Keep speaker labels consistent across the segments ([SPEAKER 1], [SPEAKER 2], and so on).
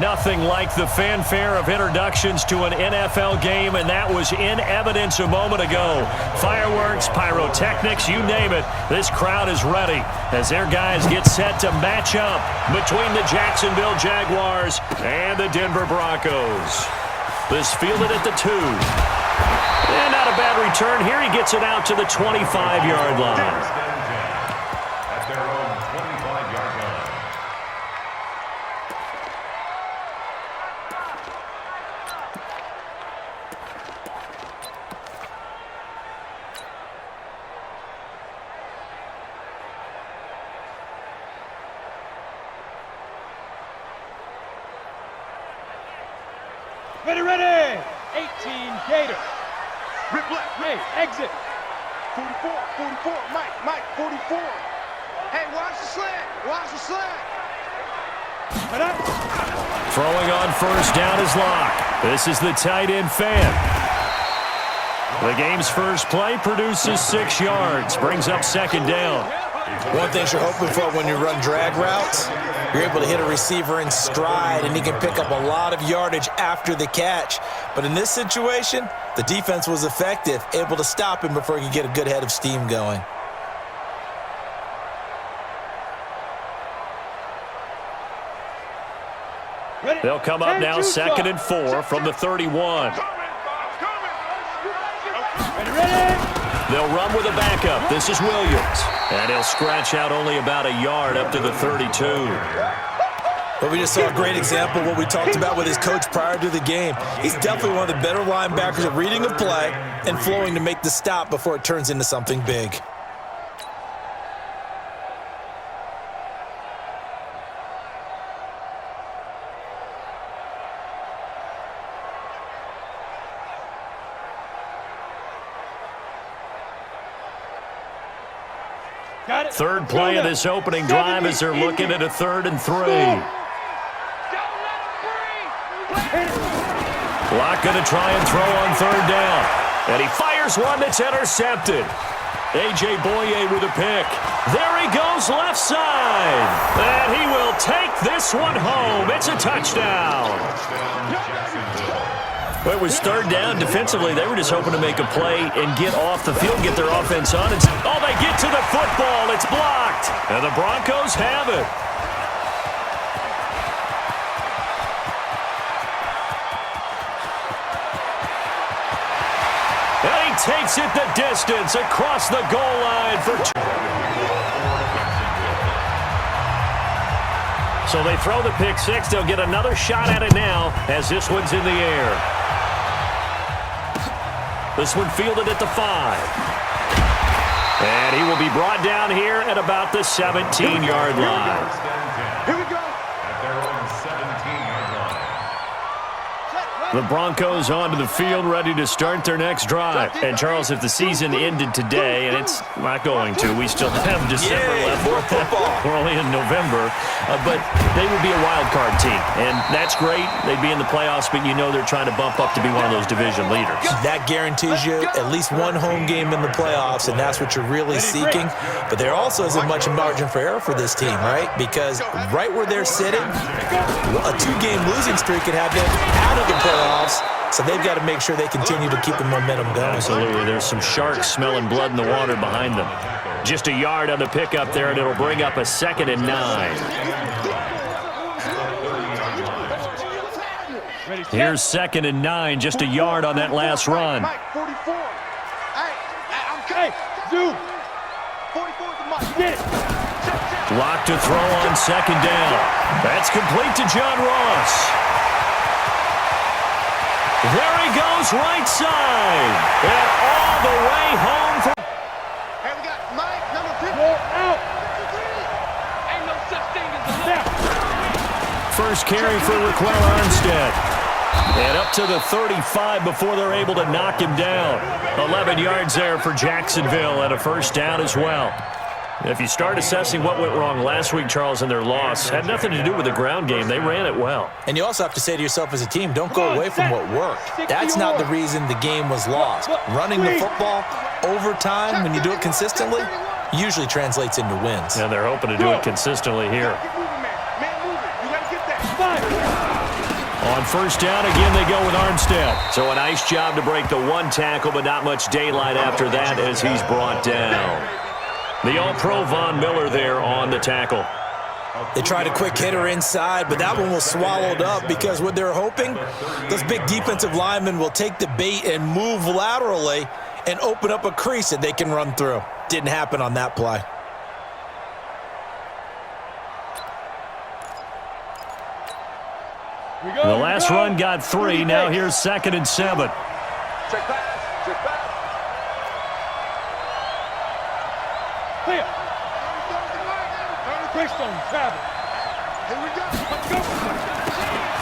[SPEAKER 1] Nothing like the fanfare of introductions to an NFL game, and that was in evidence a moment ago. Fireworks, pyrotechnics, you name it. This crowd is ready as their guys get set to match up between the Jacksonville Jaguars and the Denver Broncos. This fielded at the 2. And not a bad return here. He gets it out to the 25-yard line.
[SPEAKER 2] Ready. 18 Gator. Rip left. Hey, exit. 44. Mike, 44. Hey, watch the slant.
[SPEAKER 1] Throwing on first down is Locke. This is the tight end fan. The game's first play produces 6 yards. Brings up second down.
[SPEAKER 3] One thing you're hoping for when you run drag routes, you're able to hit a receiver in stride, and he can pick up a lot of yardage after the catch. But in this situation, the defense was effective, able to stop him before he could get a good head of steam going.
[SPEAKER 1] They'll come up now 2nd and 4 from the 31. They'll run with a backup. This is Williams. And he'll scratch out only about a yard up to the 32.
[SPEAKER 3] But we just saw a great example of what we talked about with his coach prior to the game. He's definitely one of the better linebackers at reading a play and flowing to make the stop before it turns into something big.
[SPEAKER 1] Third play of this opening drive as they're looking at a 3rd and 3. Locke going to try and throw on 3rd down. And he fires one that's intercepted. A.J. Boye with a pick. There he goes left side. And he will take this one home. It's a touchdown. Well, it was 3rd down. Defensively, they were just hoping to make a play and get off the field, get their offense on. Oh, they get to the football. It's blocked. And the Broncos have it. And he takes it the distance across the goal line for 2. So they throw the pick 6. They'll get another shot at it now as this one's in the air. This one fielded at the 5. And he will be brought down here at about the 17-yard line.
[SPEAKER 2] Here we go.
[SPEAKER 1] The Broncos onto the field, ready to start their next drive. And, Charles, if the season ended today, and it's not going to, we still have December left.
[SPEAKER 3] More football.
[SPEAKER 1] We're only in November. But they would be a wild card team. And that's great. They'd be in the playoffs, but you know they're trying to bump up to be one of those division leaders.
[SPEAKER 3] That guarantees you at least one home game in the playoffs, and that's what you're really seeking. But there also isn't much margin for error for this team, right? Because right where they're sitting, a 2-game losing streak could have them out of the playoffs. So they've got to make sure they continue to keep the momentum going.
[SPEAKER 1] Absolutely. There's some sharks smelling blood in the water behind them. Just a yard on the pickup there, and it'll bring up a 2nd and 9. Here's 2nd and 9, just a yard on that last run.
[SPEAKER 2] Mike, 44. Hey, dude. 44 to Mike. Get it.
[SPEAKER 1] Locked to throw on 2nd down. That's complete to John Ross. There he goes, right side. And all the way home.
[SPEAKER 2] Hey, we got Mike, number 3. Out. Ain't no such thing as a snap.
[SPEAKER 1] First carry for Raquel Armstead. And up to the 35 before they're able to knock him down. 11 yards there for Jacksonville and a first down as well. If you start assessing what went wrong last week, Charles, in their loss, had nothing to do with the ground game. They ran it well.
[SPEAKER 3] And you also have to say to yourself as a team, don't go away from what worked. That's not the reason the game was lost. Running the football over time, when you do it consistently, usually translates into wins.
[SPEAKER 1] And they're hoping to do it consistently here. On first down, again, they go with Armstead. So a nice job to break the one tackle, but not much daylight after that as he's brought down. The All-Pro Von Miller there on the tackle.
[SPEAKER 3] They tried a quick hitter inside, but that one was swallowed up because what they're hoping, those big defensive linemen will take the bait and move laterally and open up a crease that they can run through. Didn't happen on that play.
[SPEAKER 1] The last run got 3. Now here's 2nd and 7.
[SPEAKER 2] Check pass. Check pass. Clear. Here we go. Let's go.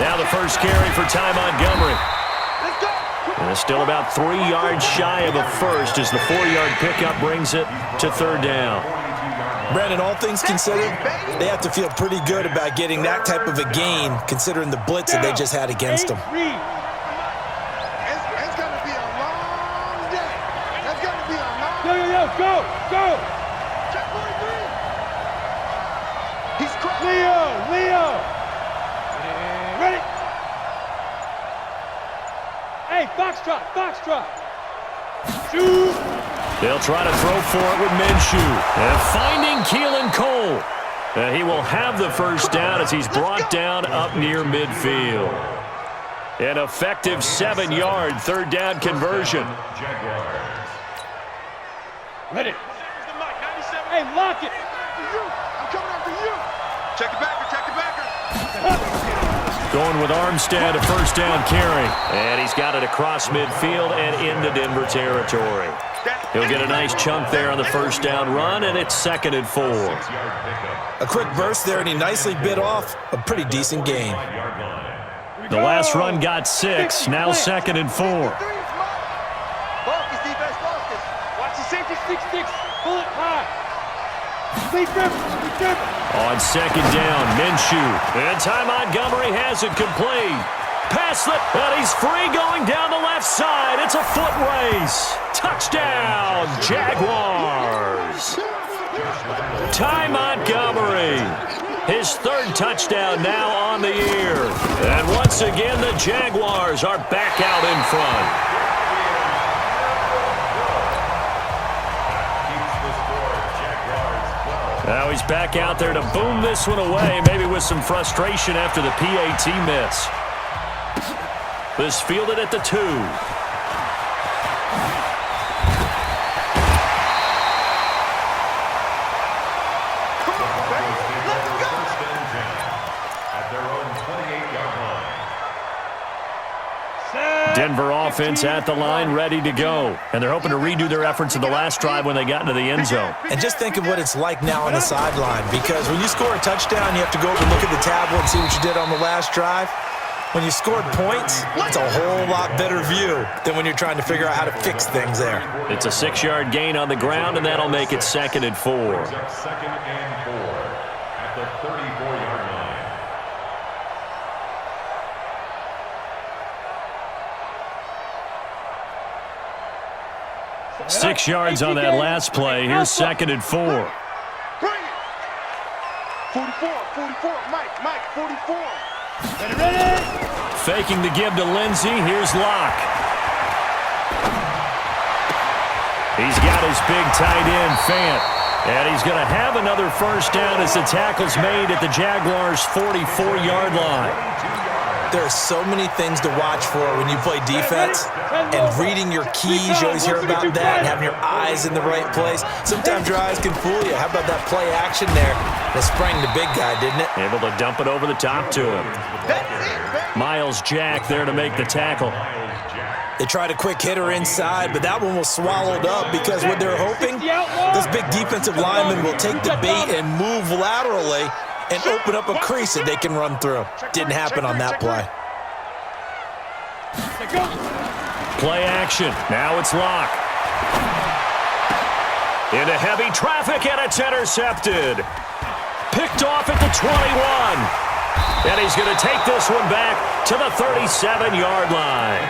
[SPEAKER 1] Now the first carry for Ty Montgomery.
[SPEAKER 2] Let's go.
[SPEAKER 1] And it's still about 3 yards shy of a first as the 4-yard pickup brings it to 3rd down.
[SPEAKER 3] Brandon, all things considered, they have to feel pretty good about getting that type of a gain considering the blitz that they just had against them.
[SPEAKER 2] It's going to be a long day. It's going to be a long day.
[SPEAKER 4] Go.
[SPEAKER 2] Check 43. He's crazy.
[SPEAKER 4] Leo. Ready? Hey, foxtrot. Shoot.
[SPEAKER 1] They'll try to throw for it with Minshew. And finding Keelan Cole. He will have the first down as he's brought down up near midfield. An effective 7-yard 3rd down conversion.
[SPEAKER 4] Ready. Hey, lock it.
[SPEAKER 2] I'm coming after you. Check it backer.
[SPEAKER 1] Going with Armstead, a first down carry. And he's got it across midfield and into Denver territory. He'll get a nice chunk there on the first down run, and it's 2nd and 4.
[SPEAKER 3] A quick burst there, and he nicely bit off a pretty decent gain.
[SPEAKER 1] The last run got 6, now 2nd and 4.
[SPEAKER 2] Focus, defense, focus. Watch the safety.
[SPEAKER 4] 6-6. Pull it high. Stay grip.
[SPEAKER 1] On 2nd down, Minshew. And Ty Montgomery has it complete. Pass it, and he's free going down the left side. It's a foot race. Touchdown, Jaguars. Ty Montgomery. His 3rd touchdown now on the year. And once again, the Jaguars are back out in front. Now he's back out there to boom this one away, maybe with some frustration after the PAT miss. This fielded at the 2. Denver offense at the line, ready to go. And they're hoping to redo their efforts in the last drive when they got into the end zone.
[SPEAKER 3] And just think of what it's like now on the sideline, because when you score a touchdown, you have to go over and look at the tablet and see what you did on the last drive. When you scored points, it's a whole lot better view than when you're trying to figure out how to fix things there.
[SPEAKER 1] It's a 6-yard gain on the ground, and that'll make it 2nd and 4.
[SPEAKER 5] 2nd and 4 at the 34-yard line.
[SPEAKER 1] 6 yards on that last play. Here's 2nd and 4.
[SPEAKER 2] Bring it. 44, Mike, 44.
[SPEAKER 4] Ready.
[SPEAKER 1] Faking the give to Lindsey. Here's Locke. He's got his big tight end, Fant. And he's going to have another first down as the tackle's made at the Jaguars' 44-yard line.
[SPEAKER 3] There are so many things to watch for when you play defense, and reading your keys, you always hear about that, and having your eyes in the right place. Sometimes your eyes can fool you. How about that play action there? That sprang the big guy, didn't it?
[SPEAKER 1] Able to dump it over the top to him. Miles Jack there to make the tackle.
[SPEAKER 3] They tried a quick hitter inside, but that one was swallowed up because what they're hoping, those big defensive linemen will take the bait and move laterally and open up a crease that they can run through. Didn't happen on that play.
[SPEAKER 1] Play action. Now it's Locke. Into heavy traffic, and it's intercepted. Picked off at the 21. And he's going to take this one back to the 37-yard line.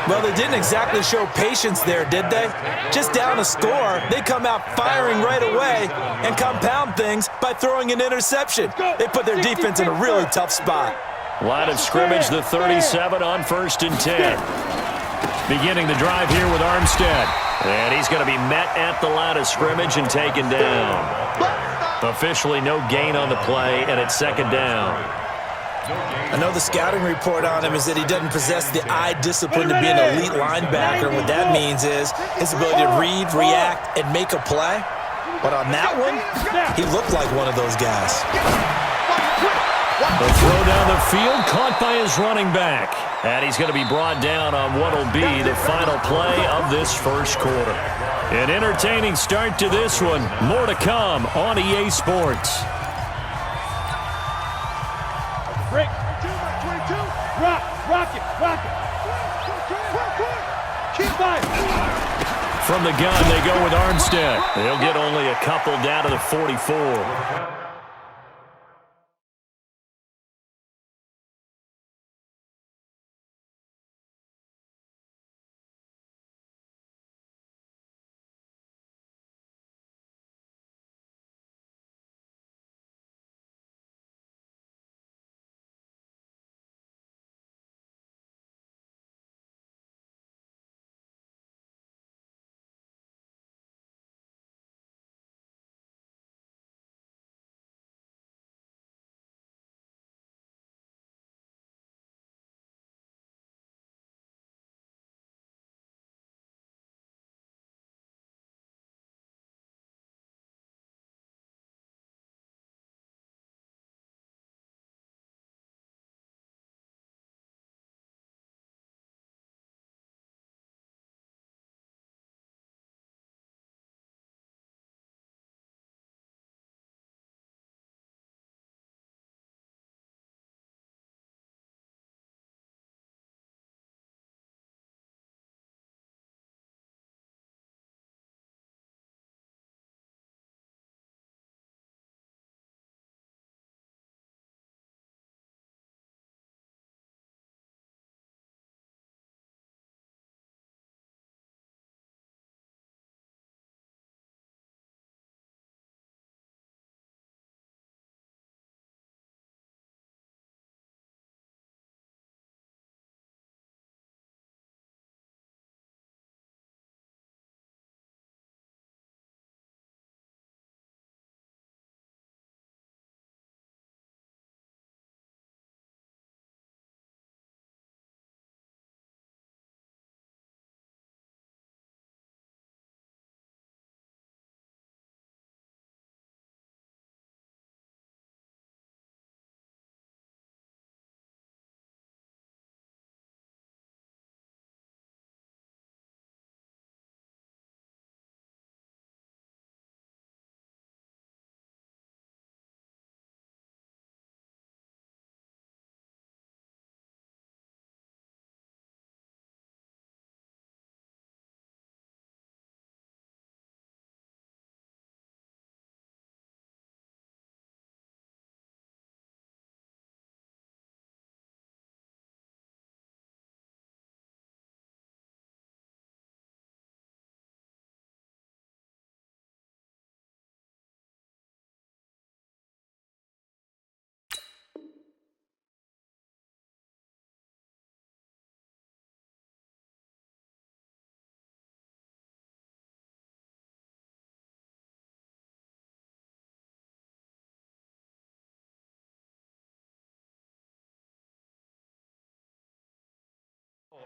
[SPEAKER 3] Well, they didn't exactly show patience there, did they? Just down a score, they come out firing right away and compound things by throwing an interception. They put their defense in a really tough spot.
[SPEAKER 1] Line of scrimmage, the 37 on 1st and 10. Beginning the drive here with Armstead. And he's going to be met at the line of scrimmage and taken down. Officially no gain on the play, and it's 2nd down.
[SPEAKER 3] I know the scouting report on him is that he doesn't possess the eye discipline to be an elite linebacker. And what that means is his ability to read, react, and make a play. But on that one, he looked like one of those guys.
[SPEAKER 1] The throw down the field, caught by his running back. And he's going to be brought down on what will be the final play of this first quarter. An entertaining start to this one. More to come on EA Sports.
[SPEAKER 4] Break. 22. Rock it. Keep fighting.
[SPEAKER 1] From the gun, they go with Armstead. They'll get only a couple down to the 44.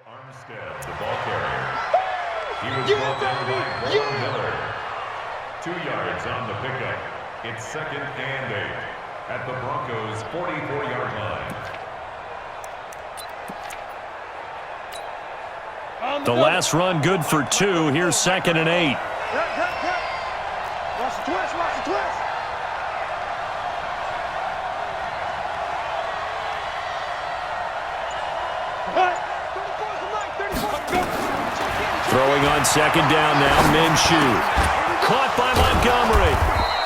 [SPEAKER 5] Armstead, the ball carrier. He was brought down by Von Miller. 2 yards on the pickup. It's 2nd and 8 at the Broncos' 44-yard line.
[SPEAKER 1] The last run good for 2. Here's 2nd and 8.
[SPEAKER 4] Watch the twist.
[SPEAKER 1] Throwing on 2nd down now, Minshew. Caught by Montgomery.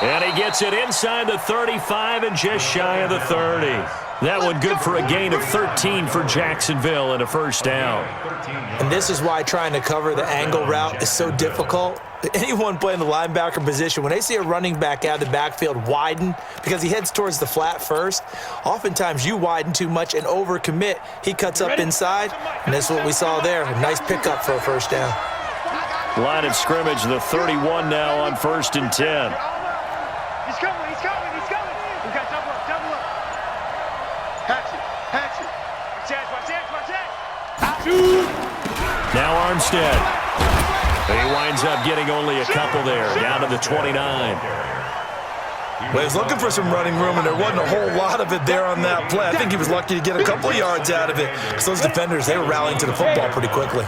[SPEAKER 1] And he gets it inside the 35 and just shy of the 30. That one good for a gain of 13 for Jacksonville and a 1st down.
[SPEAKER 3] And this is why trying to cover the angle route is so difficult. anyone playing the linebacker position, when they see a running back out of the backfield widen because he heads towards the flat first, oftentimes you widen too much and overcommit. He cuts up inside, and that's what we saw there. A nice pickup for a first down.
[SPEAKER 1] Line of scrimmage, the 31 now on 1st and 10.
[SPEAKER 2] He's coming. We got double up. Hatch it. Watch that.
[SPEAKER 1] Now Armstead. He winds up getting only a couple there, down to the 29.
[SPEAKER 3] Well, he was looking for some running room, and there wasn't a whole lot of it there on that play. I think he was lucky to get a couple of yards out of it, because those defenders, they were rallying to the football pretty quickly.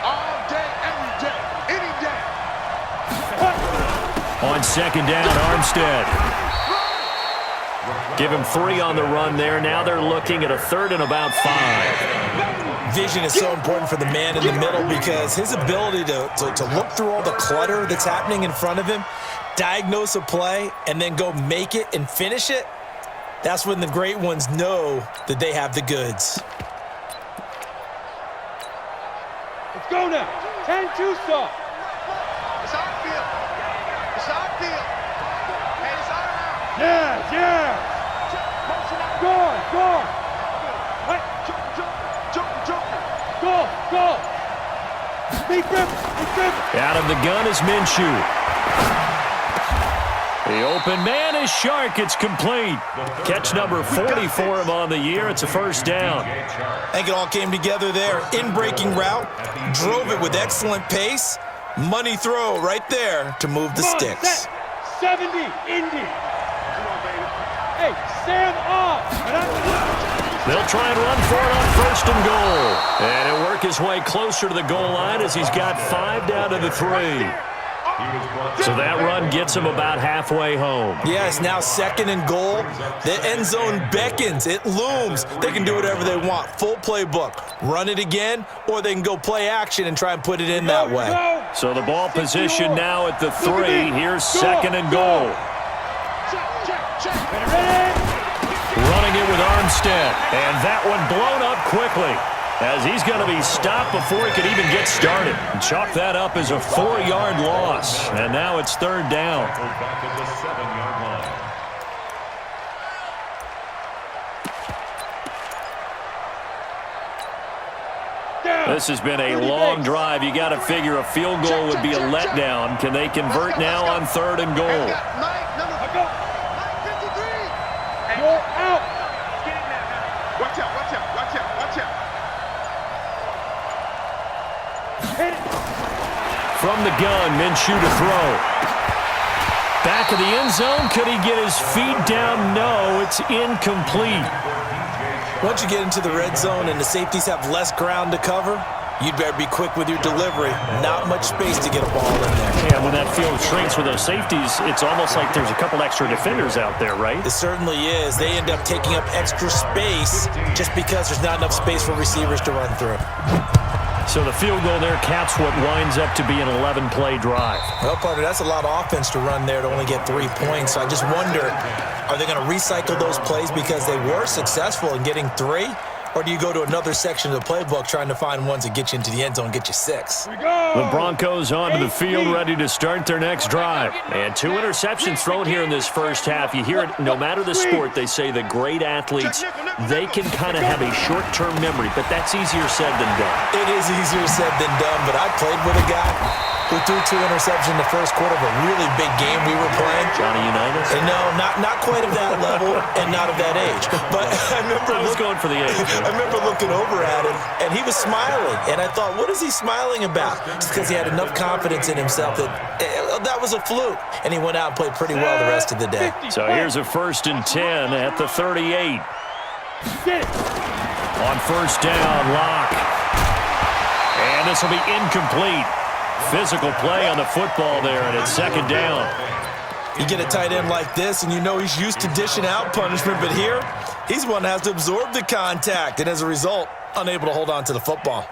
[SPEAKER 2] All day, every day, any day.
[SPEAKER 1] On 2nd down, Armstead. Give him 3 on the run there. Now they're looking at a 3rd and about 5.
[SPEAKER 3] Vision is so important for the man in the middle because his ability to look through all the clutter that's happening in front of him, diagnose a play, and then go make it and finish it, that's when the great ones know that they have the goods.
[SPEAKER 4] Let's go now. 10-2 stop.
[SPEAKER 2] It's our field. Hey, it's our round.
[SPEAKER 4] Yeah. Go. Go. Big grip.
[SPEAKER 1] Out of the gun is Minshew. The open man is Shark. It's complete. Catch number 40 for him on the year. It's a first down.
[SPEAKER 3] I think it all came together there. In-breaking route, drove it with excellent pace. Money throw right there to move the sticks.
[SPEAKER 4] 70, Indy. Hey, stand up.
[SPEAKER 1] They'll try and run for it on 1st and goal. And he'll work his way closer to the goal line as he's got 5 down to the 3. So that run gets him about halfway home.
[SPEAKER 3] Yeah, it's now 2nd and goal. The end zone beckons. It looms. They can do whatever they want. Full playbook. Run it again, or they can go play action and try and put it in that way.
[SPEAKER 1] So the ball position now at the 3. Here's 2nd and goal. Running it with Armstead. And that one blown up quickly, as he's going to be stopped before he could even get started. Chalk that up as a 4-yard loss. And now it's 3rd down.
[SPEAKER 5] Back at the 7-yard line.
[SPEAKER 1] This has been a long drive. You got to figure a field goal would be a letdown. Can they convert now on 3rd and goal?
[SPEAKER 2] Mike, number 53.
[SPEAKER 4] You're out.
[SPEAKER 2] Get in there. Watch out.
[SPEAKER 4] Hit it.
[SPEAKER 1] From the gun, Minshew to throw. Back of the end zone. Could he get his feet down? No, it's incomplete.
[SPEAKER 3] Once you get into the red zone and the safeties have less ground to cover, you'd better be quick with your delivery. Not much space to get a ball in there.
[SPEAKER 1] Yeah, when that field shrinks with those safeties, it's almost like there's a couple extra defenders out there, right?
[SPEAKER 3] It certainly is. They end up taking up extra space just because there's not enough space for receivers to run through.
[SPEAKER 1] So the field goal there caps what winds up to be an 11-play drive.
[SPEAKER 3] Well, partner, that's a lot of offense to run there to only get 3 points. So I just wonder, are they going to recycle those plays because they were successful in getting 3? Or do you go to another section of the playbook trying to find ones that get you into the end zone and get you 6?
[SPEAKER 1] The Broncos onto the field ready to start their next drive. And 2 interceptions thrown here in this first half. You hear it, no matter the sport, they say the great athletes, they can kind of have a short-term memory, but that's easier said than done.
[SPEAKER 3] It is easier said than done, but I played with a guy who threw 2 interceptions in the first quarter of a really big game we were playing.
[SPEAKER 1] Johnny Unitas?
[SPEAKER 3] And no, not quite of that level and not of that age. But I
[SPEAKER 1] was going for the age.
[SPEAKER 3] I remember looking over at him, and he was smiling. And I thought, what is he smiling about? It's because he had enough confidence in himself that that was a fluke. And he went out and played pretty well the rest of the day.
[SPEAKER 1] So here's a 1st and 10 at the 38. On 1st down, Locke. And this will be incomplete. Physical play on the football there, and it's 2nd down.
[SPEAKER 3] You get a tight end like this, and you know he's used to dishing out punishment, but here, he's one that has to absorb the contact, and as a result, unable to hold on to the football.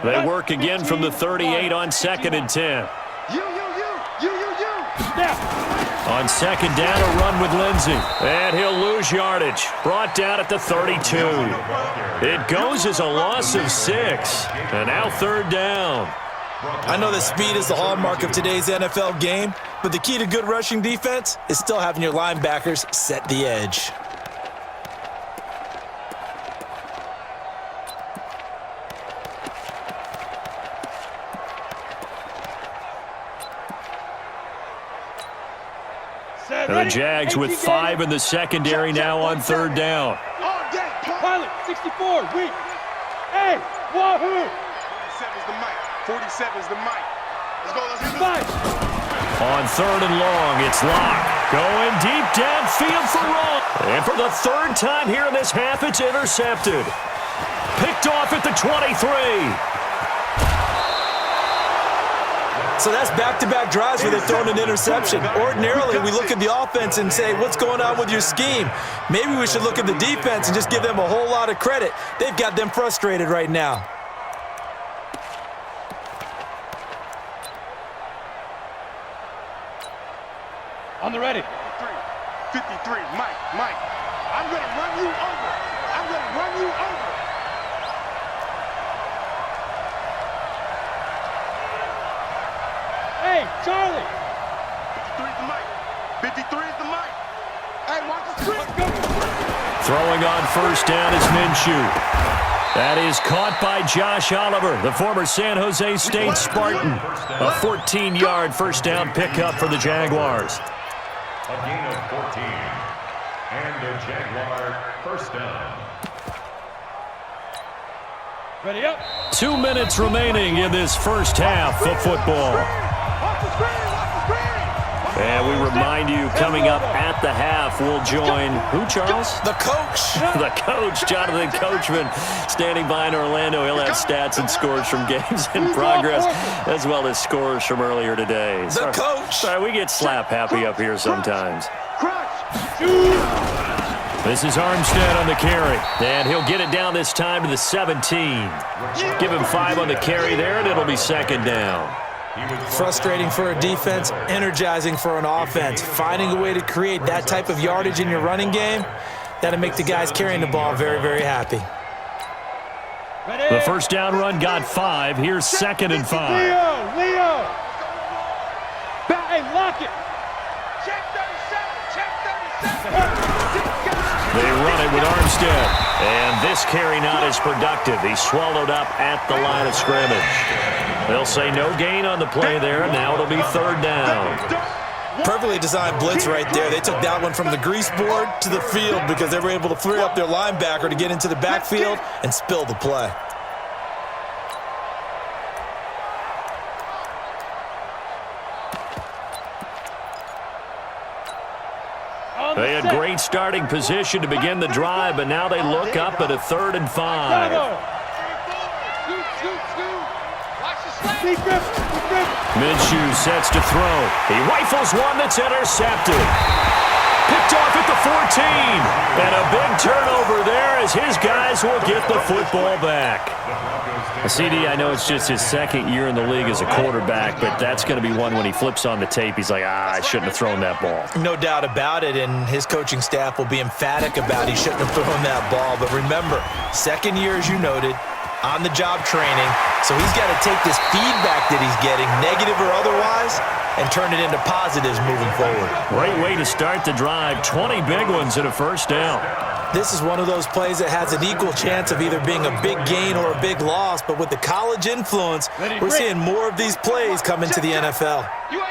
[SPEAKER 1] They work again from the 38 on 2nd and 10.
[SPEAKER 2] You.
[SPEAKER 1] On second down, a run with Lindsey. And he'll lose yardage. Brought down at the 32. It goes as a loss of 6. And now third down.
[SPEAKER 3] I know that speed is the hallmark of today's NFL game, but the key to good rushing defense is still having your linebackers set the edge.
[SPEAKER 1] And the Jags with 5 in the secondary now on third down.
[SPEAKER 4] Pilot, 64, weak. Hey, wahoo!
[SPEAKER 2] 47's the mic. 47's the mic. Let's go, let's go.
[SPEAKER 1] On third and long, it's Locke. Going deep downfield for Roll. And for the third time here in this half, it's intercepted. Picked off at the 23.
[SPEAKER 3] So that's back-to-back drives where they've thrown an interception. Ordinarily, we look at the offense and say, what's going on with your scheme? Maybe we should look at the defense and just give them a whole lot of credit. They've got them frustrated right now.
[SPEAKER 4] On the ready.
[SPEAKER 2] 53, Mike. I'm going to run you over. I'm going to run you over.
[SPEAKER 4] Hey, Charlie.
[SPEAKER 2] 53's the mic. 53's the mic. Hey, watch the screen.
[SPEAKER 1] Throwing on first down is Minshew. That is caught by Josh Oliver, the former San Jose State Spartan. A 14-yard first down pickup for the Jaguars.
[SPEAKER 5] A gain of 14. And a Jaguar first down.
[SPEAKER 4] Ready up.
[SPEAKER 1] 2 minutes remaining in this first half of football.
[SPEAKER 2] Watch the screen.
[SPEAKER 1] And we remind you, coming up at the half, we'll join who, Charles?
[SPEAKER 3] The coach.
[SPEAKER 1] The coach, Jonathan Coachman, standing by in Orlando. He'll have stats and scores from games in progress, as well as scores from earlier today.
[SPEAKER 3] The coach.
[SPEAKER 1] Sorry, we get slap happy up here sometimes. This is Armstead on the carry, and he'll get it down this time to the 17. Give him 5 on the carry there, and it'll be second down.
[SPEAKER 3] Frustrating for a defense, energizing for an offense. Finding a way to create that type of yardage in your running game, that'll make the guys carrying the ball very, very happy.
[SPEAKER 1] The first down run got 5. Here's second and 5.
[SPEAKER 4] Leo. Hey, lock it.
[SPEAKER 2] Check 37.
[SPEAKER 1] They run it with Armstead. And this carry not as productive. He's swallowed up at the line of scrimmage. They'll say no gain on the play there. Now it'll be third down.
[SPEAKER 3] Perfectly designed blitz right there. They took that one from the grease board to the field because they were able to free up their linebacker to get into the backfield and spill the play.
[SPEAKER 1] They had great starting position to begin the drive, but now they look up at a 3rd and 5. Minshew sets to throw. He rifles one that's intercepted. Picked off at the 14. And a big turnover there as his guys will get the football back. CD, I know it's just his second year in the league as a quarterback, but that's going to be one when he flips on the tape. He's like, I shouldn't have thrown that ball.
[SPEAKER 3] No doubt about it, and his coaching staff will be emphatic about he shouldn't have thrown that ball. But remember, second year, as you noted, on-the-job training, so he's got to take this feedback that he's getting, negative or otherwise, and turn it into positives moving forward.
[SPEAKER 1] Great way to start the drive. 20 big ones and a first down.
[SPEAKER 3] This is one of those plays that has an equal chance of either being a big gain or a big loss, but with the college influence, we're seeing more of these plays come into the NFL.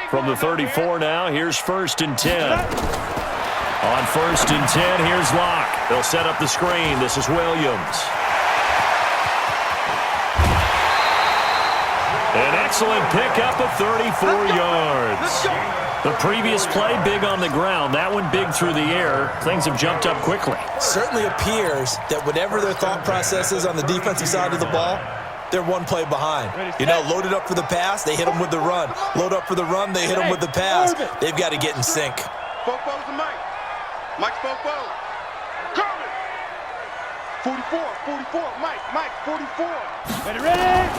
[SPEAKER 1] From the 34 now, here's 1st and 10. On 1st and 10, here's Locke. They'll set up the screen. This is Williams. An excellent pickup of 34 yards. The previous play, big on the ground. That one big through the air. Things have jumped up quickly.
[SPEAKER 3] Certainly appears that whatever their thought process is on the defensive side of the ball, they're one play behind. You know, loaded up for the pass, they hit them with the run. Load up for the run, they hit them with the pass. They've got to get in sync.
[SPEAKER 2] Fofo's the mic. Mike's Fofo. Coming. 44, 44, Mike, 44.
[SPEAKER 4] Ready?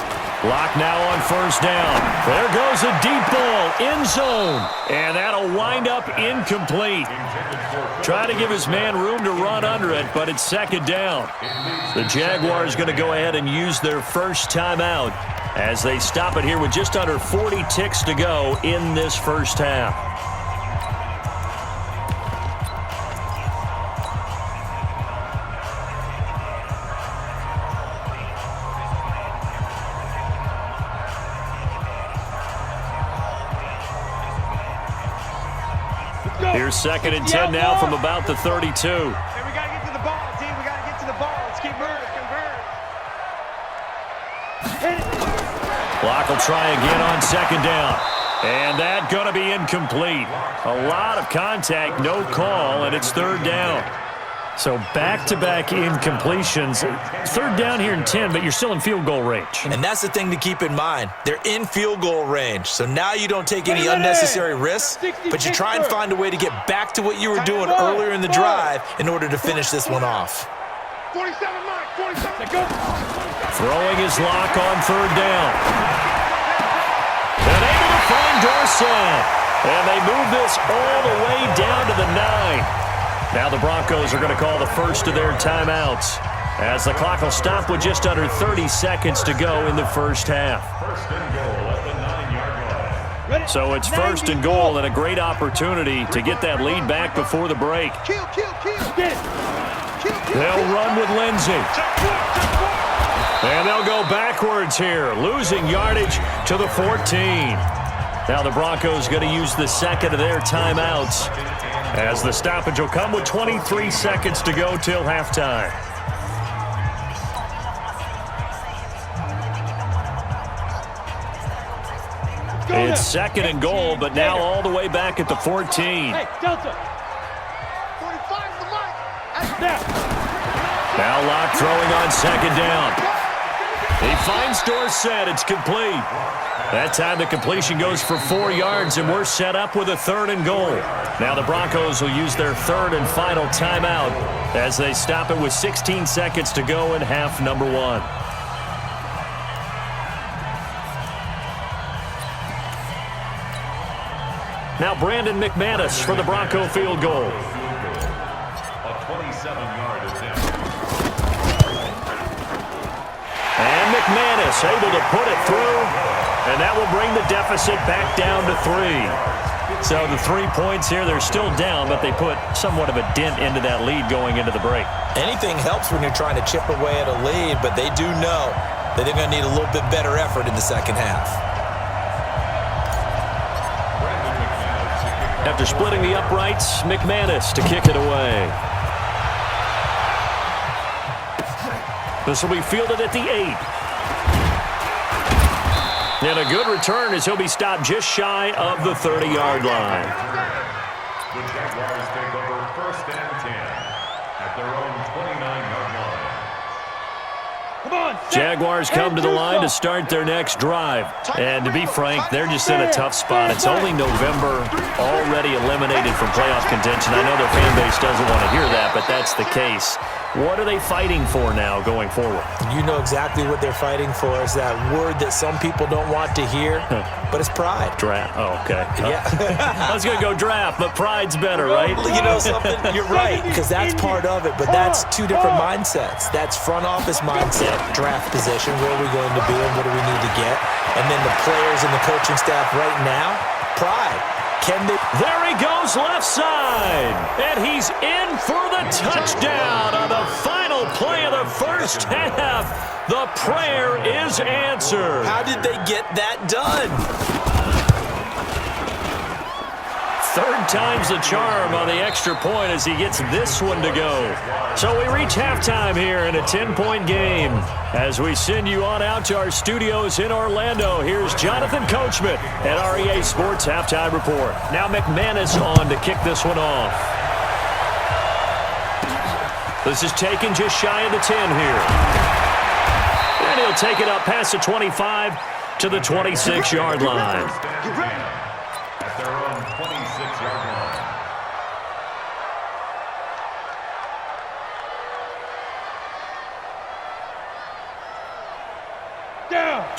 [SPEAKER 1] Clock now on first down. There goes a deep ball, end zone. And that'll wind up incomplete. Try to give his man room to run under it, but it's second down. The Jaguars going to go ahead and use their first timeout as they stop it here with just under 40 ticks to go in this first half. Here's second and 10 now from about the 32.
[SPEAKER 2] Hey, we got to get to the ball, team. We got to get to the ball. Let's keep moving. Convert.
[SPEAKER 1] Clock will try again on second down. And that going to be incomplete. A lot of contact, no call, and it's third down. So back-to-back incompletions. Third down here in 10, but you're still in field goal range.
[SPEAKER 3] And that's the thing to keep in mind. They're in field goal range. So now you don't take any unnecessary risks, but you try and find a way to get back to what you were doing earlier in the drive in order to finish this one off.
[SPEAKER 2] 47, Mike, 47.
[SPEAKER 1] Throwing his lock on third down. And able to find Dorsett. And they move this all the way down to the 9. Now the Broncos are going to call the first of their timeouts as the clock will stop with just under 30 seconds to go in the first half.
[SPEAKER 5] First and goal at the 9-yard line.
[SPEAKER 1] So it's first and goal and a great opportunity to get that lead back before the break.
[SPEAKER 2] Kill.
[SPEAKER 1] They'll run with Lindsey. And they'll go backwards here, losing yardage to the 14. Now the Broncos going to use the second of their timeouts as the stoppage will come with 23 seconds to go till halftime. It's second and goal, but now all the way back at the 14.
[SPEAKER 4] Hey, Delta.
[SPEAKER 2] 45 for Mike.
[SPEAKER 1] Now Locke throwing on second down. He finds Dorsett. It's complete. That time the completion goes for 4 yards, and we're set up with a third and goal. Now the Broncos will use their third and final timeout as they stop it with 16 seconds to go in half number 1. Now Brandon McManus for the Bronco field goal.
[SPEAKER 5] A 27-yard attempt.
[SPEAKER 1] And McManus able to put it through, and that will bring the deficit back down to 3. So the 3 points here, they're still down, but they put somewhat of a dent into that lead going into the break.
[SPEAKER 3] Anything helps when you're trying to chip away at a lead, but they do know that they're going to need a little bit better effort in the second half.
[SPEAKER 1] After splitting the uprights, McManus to kick it away. This will be fielded at the 8. And a good return as he'll be stopped just shy of the 30-yard line.
[SPEAKER 5] The Jaguars take over first and 10 at their own 29-yard line.
[SPEAKER 4] Come on.
[SPEAKER 1] Jaguars come to the line to start their next drive. And to be frank, they're just in a tough spot. It's only November, already eliminated from playoff contention. I know their fan base doesn't want to hear that, but that's the case. What are they fighting for now going forward?
[SPEAKER 3] You know exactly what they're fighting for. Is that word that some people don't want to hear, but it's pride.
[SPEAKER 1] Draft. Oh, okay.
[SPEAKER 3] Yeah.
[SPEAKER 1] I was going to go draft, but pride's better, right?
[SPEAKER 3] You know something? You're right, because that's part of it, but that's two different mindsets. That's front office mindset, draft position, where are we going to be and what do we need to get? And then the players and the coaching staff right now, pride. Can they?
[SPEAKER 1] There he goes left side, and he's in for the touchdown on the final play of the first half. The prayer is answered.
[SPEAKER 3] How did they get that done?
[SPEAKER 1] Third time's the charm on the extra point as he gets this one to go. So we reach halftime here in a 10-point game. As we send you on out to our studios in Orlando, here's Jonathan Coachman at REA Sports Halftime Report. Now McManus on to kick this one off. This is taken just shy of the 10 here. And he'll take it up past the 25 to the 26-yard line.
[SPEAKER 5] At their own 26-yard line.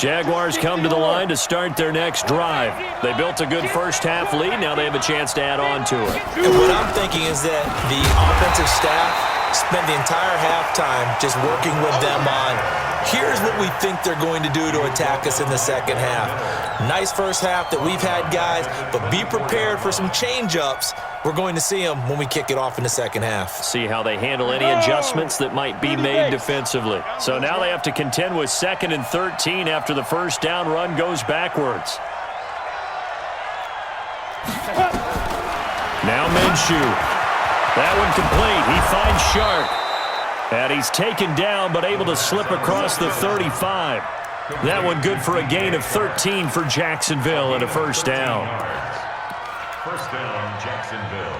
[SPEAKER 1] Jaguars come to the line to start their next drive. They built a good first-half lead. Now they have a chance to add on to it.
[SPEAKER 3] And what I'm thinking is that the offensive staff spent the entire halftime just working with them on, here's what we think they're going to do to attack us in the second half. Nice first half that we've had, guys, but be prepared for some change-ups. We're going to see them when we kick it off in the second half.
[SPEAKER 1] See how they handle any adjustments that might be made defensively. So now they have to contend with 2nd and 13 after the first down run goes backwards. Now Minshew. That one complete. He finds Sharp. And he's taken down but able to slip across the 35. That one good for a gain of 13 for Jacksonville and a first down.
[SPEAKER 5] First down, Jacksonville.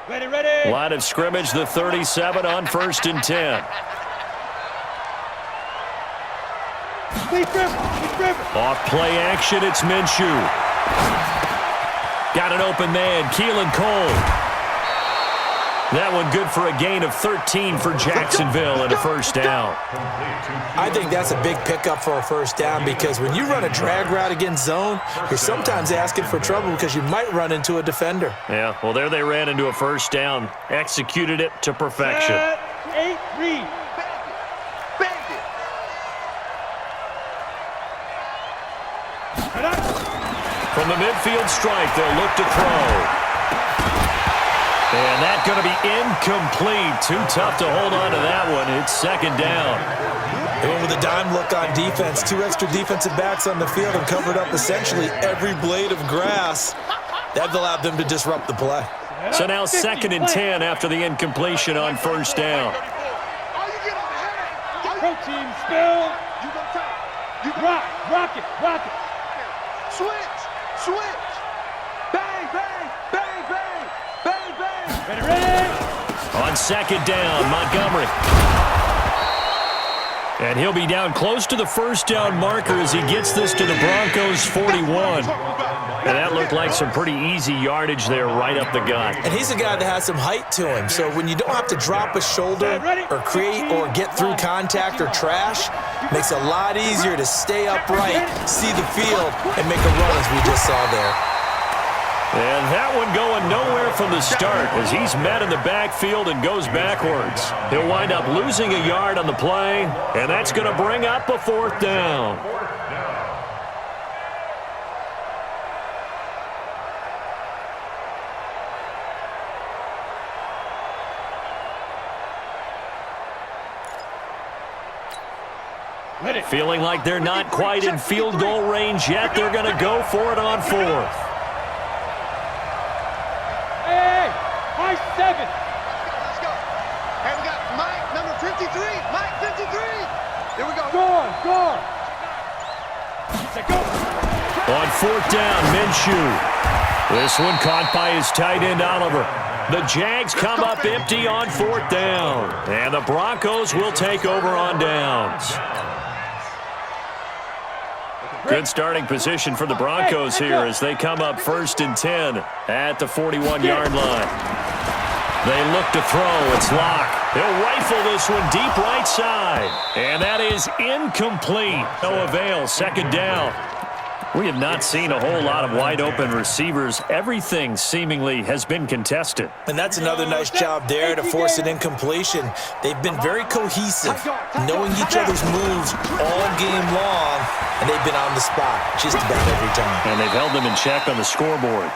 [SPEAKER 4] Ready.
[SPEAKER 1] Line of scrimmage, the 37 on 1st and 10. Off play action, it's Minshew. Got an open man, Keelan Cole. That one good for a gain of 13 for Jacksonville and a first down.
[SPEAKER 3] I think that's a big pickup for a first down because when you run a drag route against zone, you're sometimes asking for trouble because you might run into a defender.
[SPEAKER 1] Yeah, well, there they ran into a first down. Executed it to perfection.
[SPEAKER 4] 8, read.
[SPEAKER 1] From the midfield strike, they'll look to throw. And that's going to be incomplete. Too tough to hold on to that one. It's 2nd down.
[SPEAKER 3] They went with a dime look on defense. 2 extra defensive backs on the field and covered up essentially every blade of grass. That allowed them to disrupt the play.
[SPEAKER 1] So now 2nd and 10 after the incompletion on first down.
[SPEAKER 4] Protein spill. Rock it.
[SPEAKER 2] Switch. Bang, bang, bang, bang, bang, bang.
[SPEAKER 4] Ready.
[SPEAKER 1] On 2nd down, Montgomery. And he'll be down close to the first down marker as he gets this to the Broncos' 41. And that looked like some pretty easy yardage there right up the gut.
[SPEAKER 3] And he's a guy that has some height to him. So when you don't have to drop a shoulder or create or get through contact or trash, makes it a lot easier to stay upright, see the field, and make a run as we just saw there.
[SPEAKER 1] And that one going nowhere from the start as he's met in the backfield and goes backwards. He'll wind up losing a yard on the play, and that's going to bring up a 4th down. Feeling like they're not quite in field goal range yet, they're going to go for it on 4th.
[SPEAKER 4] Hey, high 7.
[SPEAKER 2] Let's go. Hey, we got Mike, number 53. Mike, 53. Here we go.
[SPEAKER 4] Go.
[SPEAKER 1] On 4th down, Minshew. This one caught by his tight end, Oliver. The Jags come up empty on 4th down. And the Broncos will take over on downs. Good starting position for the Broncos here as they come up 1st and 10 at the 41-yard line. They look to throw. It's Locke. He'll rifle this one deep right side. And that is incomplete. No avail. 2nd down. We have not seen a whole lot of wide-open receivers. Everything seemingly has been contested.
[SPEAKER 3] And that's another nice job there to force an incompletion. They've been very cohesive, knowing each other's moves all game long, and they've been on the spot just about every time.
[SPEAKER 1] And they've held them in check on the scoreboard.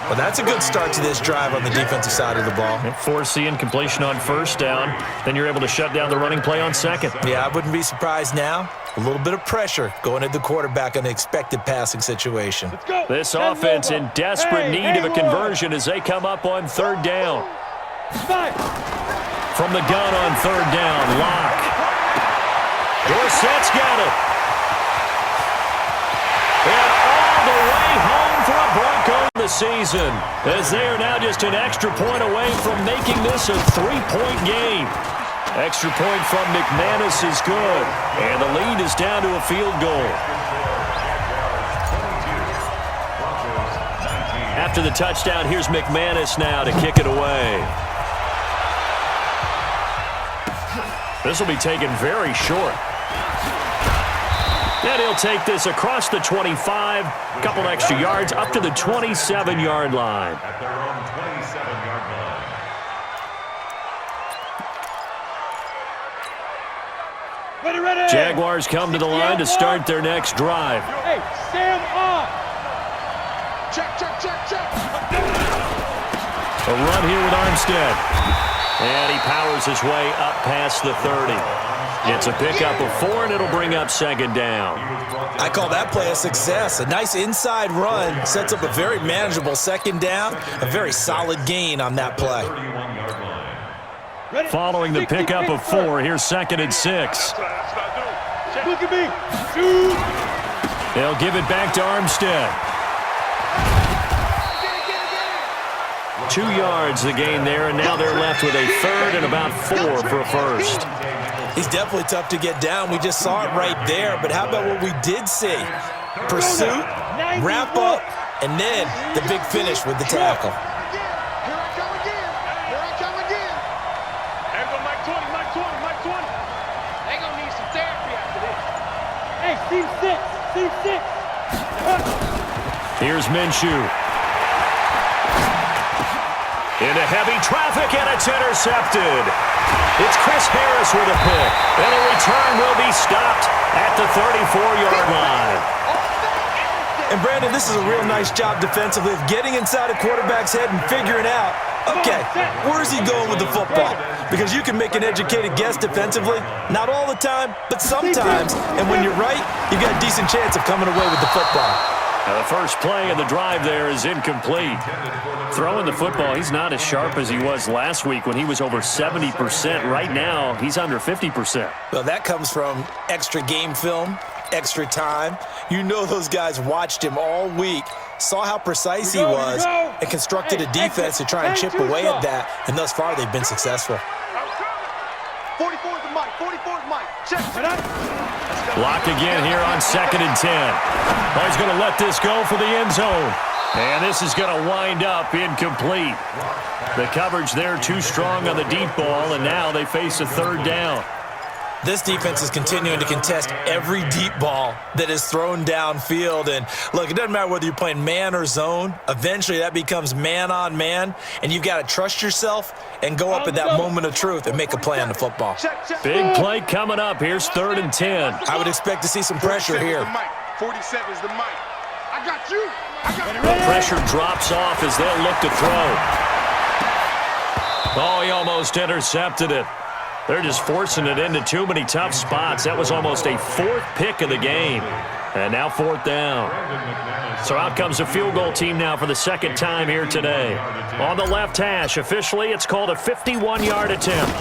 [SPEAKER 3] Well, that's a good start to this drive on the defensive side of the ball.
[SPEAKER 1] Force the incompletion on 1st down. Then you're able to shut down the running play on 2nd.
[SPEAKER 3] Yeah, I wouldn't be surprised now. A little bit of pressure going at the quarterback in an expected passing situation.
[SPEAKER 1] This offense in desperate need of a conversion as they come up on 3rd down. From the gun on 3rd down, Locke. Dorsett's got it. And all the way home for a Bronco in the season, as they are now just an extra point away from making this a 3-point game. Extra point from McManus is good, and the lead is down to a field goal. After the touchdown, here's McManus now to kick it away. This will be taken very short. And he'll take this across the 25, a couple extra yards, up to the 27-yard line.
[SPEAKER 5] At their own 27-yard line.
[SPEAKER 4] Ready.
[SPEAKER 1] Jaguars come to the line to start their next drive.
[SPEAKER 4] Hey, Sam off.
[SPEAKER 2] Check.
[SPEAKER 1] A run here with Armstead. And he powers his way up past the 30. It's a pickup of 4, and it'll bring up second down.
[SPEAKER 3] I call that play a success. A nice inside run sets up a very manageable second down. A very solid gain on that play.
[SPEAKER 5] 31-yard line.
[SPEAKER 4] Ready.
[SPEAKER 1] Following the pickup of 4, here's 2nd and 6.
[SPEAKER 4] Look at me. Shoot.
[SPEAKER 1] They'll give it back to Armstead. 2 yards the gain there, and now they're left with a 3rd and about 4 for a first.
[SPEAKER 3] He's definitely tough to get down. We just saw it right there. But how about what we did see? Pursuit, wrap up, and then the big finish with the tackle.
[SPEAKER 2] Here I come again.
[SPEAKER 4] There go Mike 20.
[SPEAKER 2] They gonna need some therapy after this.
[SPEAKER 4] Hey, C6.
[SPEAKER 1] Here's Minshew. Into heavy traffic, and it's intercepted. It's Chris Harris with a pick, and a return will be stopped at the 34-yard line.
[SPEAKER 3] And, Brandon, this is a real nice job defensively of getting inside a quarterback's head and figuring out, okay, where is he going with the football? Because you can make an educated guess defensively, not all the time, but sometimes. And when you're right, you've got a decent chance of coming away with the football.
[SPEAKER 1] Now the first play of the drive there is incomplete. Throwing the football, he's not as sharp as he was last week when he was over 70%. Right now, he's under 50%.
[SPEAKER 3] Well, that comes from extra game film, extra time. You know those guys watched him all week, saw how precise he was, and constructed a defense to try and chip away at that, and thus far they've been successful.
[SPEAKER 2] 44's the mic. Check.
[SPEAKER 1] Block again here on 2nd and 10. Oh, he's going to let this go for the end zone. And this is going to wind up incomplete. The coverage there too strong on the deep ball, and now they face a 3rd down.
[SPEAKER 3] This defense is continuing to contest every deep ball that is thrown downfield. And, look, it doesn't matter whether you're playing man or zone. Eventually, that becomes man-on-man, and you've got to trust yourself and go up at that moment of truth and make a play on the football.
[SPEAKER 1] Big play coming up. Here's 3rd and 10.
[SPEAKER 3] I would expect to see some pressure here.
[SPEAKER 2] 47's the mic. I got you.
[SPEAKER 1] The pressure drops off as they'll look to throw. Oh, he almost intercepted it. They're just forcing it into too many tough spots. That was almost a 4th pick of the game. And now 4th down. So out comes a field goal team now for the 2nd time here today. On the left hash, officially, it's called a 51-yard attempt.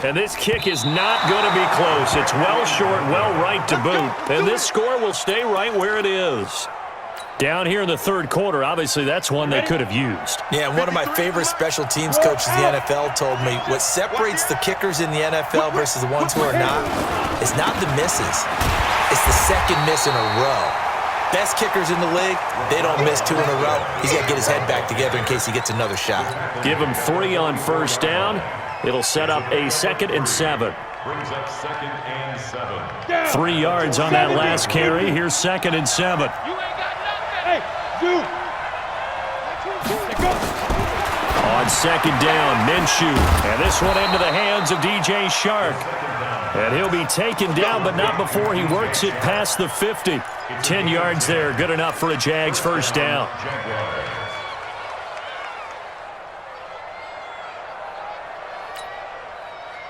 [SPEAKER 1] And this kick is not going to be close. It's well short, well right to boot. And this score will stay right where it is. Down here in the 3rd quarter, obviously that's one they could have used.
[SPEAKER 3] Yeah, and one of my favorite special teams coaches in the NFL told me what separates the kickers in the NFL versus the ones who are not is not the misses. It's the 2nd miss in a row. Best kickers in the league, they don't miss 2 in a row. He's got to get his head back together in case he gets another shot.
[SPEAKER 1] Give him 3 on 1st down. It'll set up a 2nd and 7.
[SPEAKER 5] Brings up 2nd and 7.
[SPEAKER 1] 3 yards on that last carry. Here's 2nd and 7.
[SPEAKER 4] Hey, dude.
[SPEAKER 1] On 2nd down, Minshew. And this one into the hands of DJ Shark. And he'll be taken down, but not before he works it past the 50. 10 yards there, good enough for a Jags 1st down.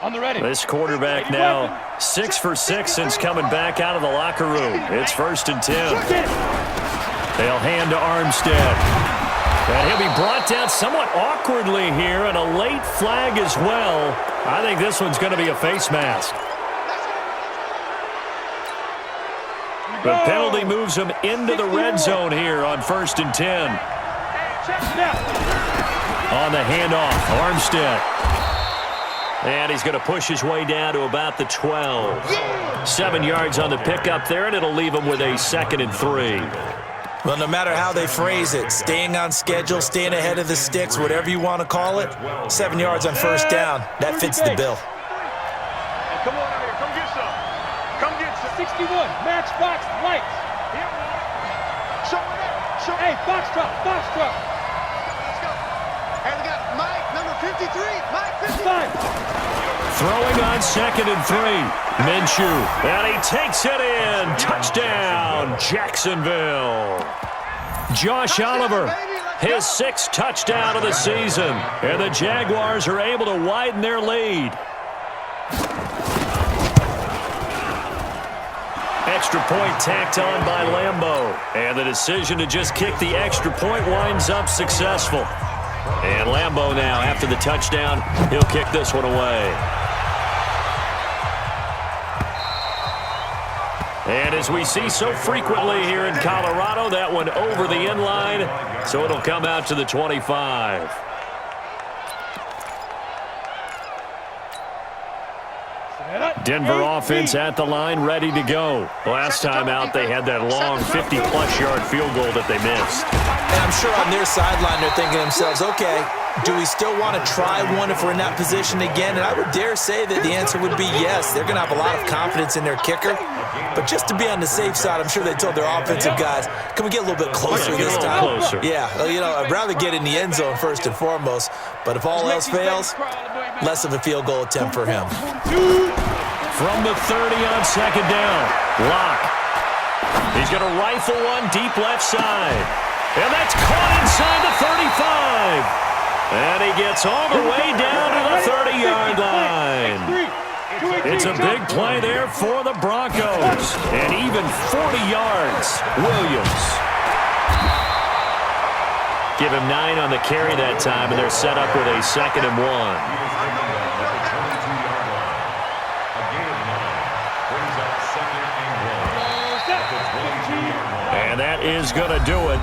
[SPEAKER 4] On the ready.
[SPEAKER 1] This quarterback now 6 for 6 since coming back out of the locker room. It's 1st and 10. They'll hand to Armstead. And he'll be brought down somewhat awkwardly here, and a late flag as well. I think this one's going to be a face mask. The penalty moves him into the red zone here on 1st and 10. On the handoff, Armstead. And he's going to push his way down to about the 12. 7 yards on the pickup there, and it'll leave him with a 2nd and 3.
[SPEAKER 3] Well, no matter how they phrase it, staying on schedule, staying ahead of the sticks, whatever you want to call it, 7 yards on first down, that fits the bill.
[SPEAKER 2] Come on out here. Come get some. Come get some.
[SPEAKER 4] 61, matchbox, lights.
[SPEAKER 2] Show it up. Show it.
[SPEAKER 4] Hey, box truck, box truck.
[SPEAKER 2] Let's go. Hey, we got Mike, number 53. Mike, 53.
[SPEAKER 4] 5.
[SPEAKER 1] Throwing on 2nd and 3. Minshew. And he takes it in. Touchdown, Jacksonville. Josh Oliver, his 6th touchdown of the season. And the Jaguars are able to widen their lead. Extra point tacked on by Lambeau. And the decision to just kick the extra point winds up successful. And Lambeau now, after the touchdown, he'll kick this one away. And as we see so frequently here in Colorado, that one over the end line, so it'll come out to the 25. Denver offense at the line, ready to go. Last time out, they had that long 50-plus yard field goal that they missed.
[SPEAKER 3] And I'm sure on their sideline they're thinking to themselves, okay, do we still want to try one if we're in that position again? And I would dare say that the answer would be yes. They're going to have a lot of confidence in their kicker. But just to be on the safe side, I'm sure they told their offensive guys, can we get a little bit closer this time?
[SPEAKER 1] Closer.
[SPEAKER 3] Yeah, you know, I'd rather get in the end zone first and foremost. But if all else fails, less of a field goal attempt for him.
[SPEAKER 1] From the 30 on 2nd down, Locke. He's going to rifle one deep left side. And that's caught inside the 35. And he gets all the way down to the 30-yard line. It's a big play there for the Broncos. And even 40 yards, Williams. Give him 9 on the carry that time, and they're set up with a 2nd and 1. And that is going to do it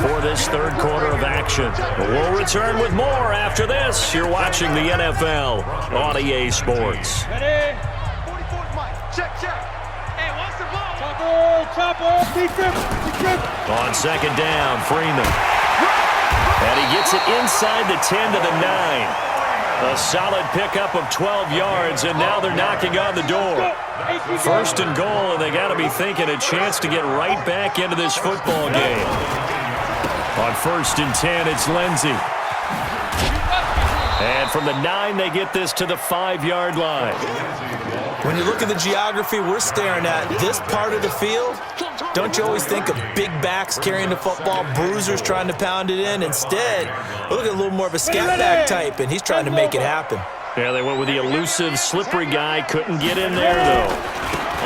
[SPEAKER 1] for this third quarter of action. We'll return with more after this. You're watching the NFL on EA Sports.
[SPEAKER 4] Ready?
[SPEAKER 2] 44th Mike. Check, check. Hey, what's the ball?
[SPEAKER 4] Chopper, deep grip.
[SPEAKER 1] On 2nd down, Freeman. And he gets it inside the 10 to the 9. A solid pickup of 12 yards, and now they're knocking on the door. 1st and goal, and they got to be thinking a chance to get right back into this football game. On 1st and 10, it's Lindsey. And from the 9, they get this to the 5-yard line.
[SPEAKER 3] When you look at the geography we're staring at, this part of the field, don't you always think of big backs carrying the football, bruisers trying to pound it in? Instead, look at a little more of a scat back type, and he's trying to make it happen.
[SPEAKER 1] Yeah, they went with the elusive, slippery guy. Couldn't get in there, though.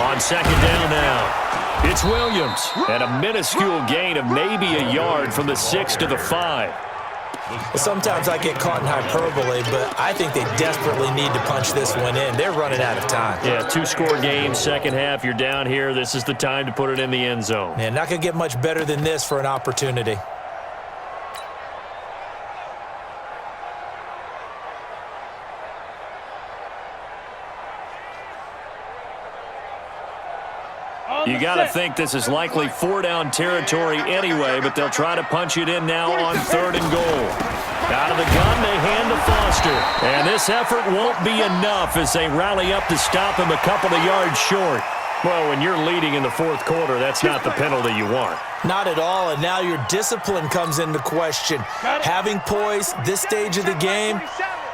[SPEAKER 1] On 2nd down now, it's Williams. And a minuscule gain of maybe a yard from the 6 to the 5.
[SPEAKER 3] Well, sometimes I get caught in hyperbole, but I think they desperately need to punch this one in. They're running out of time.
[SPEAKER 1] Yeah, 2-score game, 2nd half. You're down here. This is the time to put it in the end zone.
[SPEAKER 3] Man, not going to get much better than this for an opportunity.
[SPEAKER 1] You got to think this is likely 4-down territory anyway, but they'll try to punch it in now on 3rd and goal. Out of the gun, they hand to Foster. And this effort won't be enough as they rally up to stop him a couple of yards short. Well, when you're leading in the 4th quarter, that's not the penalty you want.
[SPEAKER 3] Not at all, and now your discipline comes into question. Having poise this stage of the game,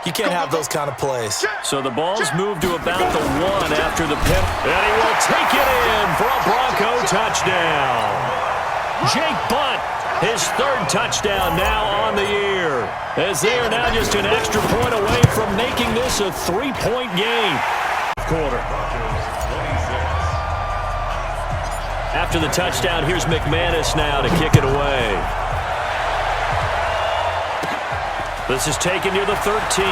[SPEAKER 3] you can't have those kind of plays.
[SPEAKER 1] So the ball's moved to about the 1 after the penalty. And he will take it in for a Bronco touchdown. Jake Butt, his 3rd touchdown now on the year, as they are now just an extra point away from making this a 3-point game. Quarter. After the touchdown, here's McManus now to kick it away. This is taken near the 13.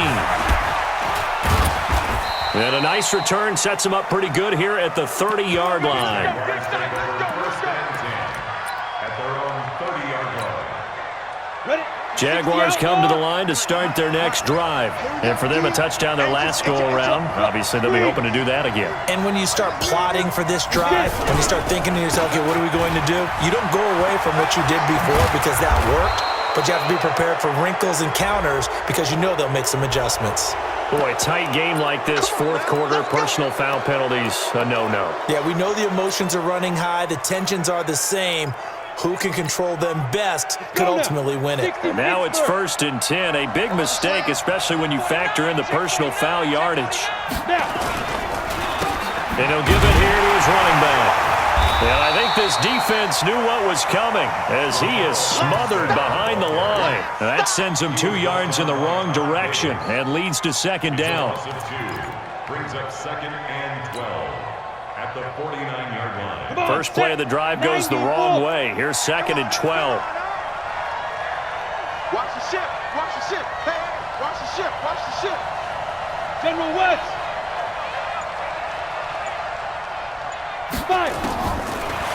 [SPEAKER 1] And a nice return sets him up pretty good here at the 30-yard line. Jaguars come to the line to start their next drive. And for them, a touchdown their last go-around. Obviously, they'll be hoping to do that again.
[SPEAKER 3] And when you start plotting for this drive, when you start thinking to yourself, okay, what are we going to do? You don't go away from what you did before because that worked, but you have to be prepared for wrinkles and counters because you know they'll make some adjustments.
[SPEAKER 1] Boy, tight game like this, fourth quarter, personal foul penalties, a no-no.
[SPEAKER 3] Yeah, we know the emotions are running high. The tensions are the same. Who can control them best could ultimately win it.
[SPEAKER 1] And now it's 1st and 10, a big mistake, especially when you factor in the personal foul yardage. And he'll give it here to his running back. And I think this defense knew what was coming as he is smothered behind the line. That sends him 2 yards in the wrong direction and leads to 2nd down.
[SPEAKER 5] Brings up 2nd and 12 at the 49-yard line.
[SPEAKER 1] First play of the drive goes the wrong way. Here's 2nd and 12.
[SPEAKER 2] Watch the ship. Watch the ship. Hey, watch the ship. Watch the ship.
[SPEAKER 4] General West. 5.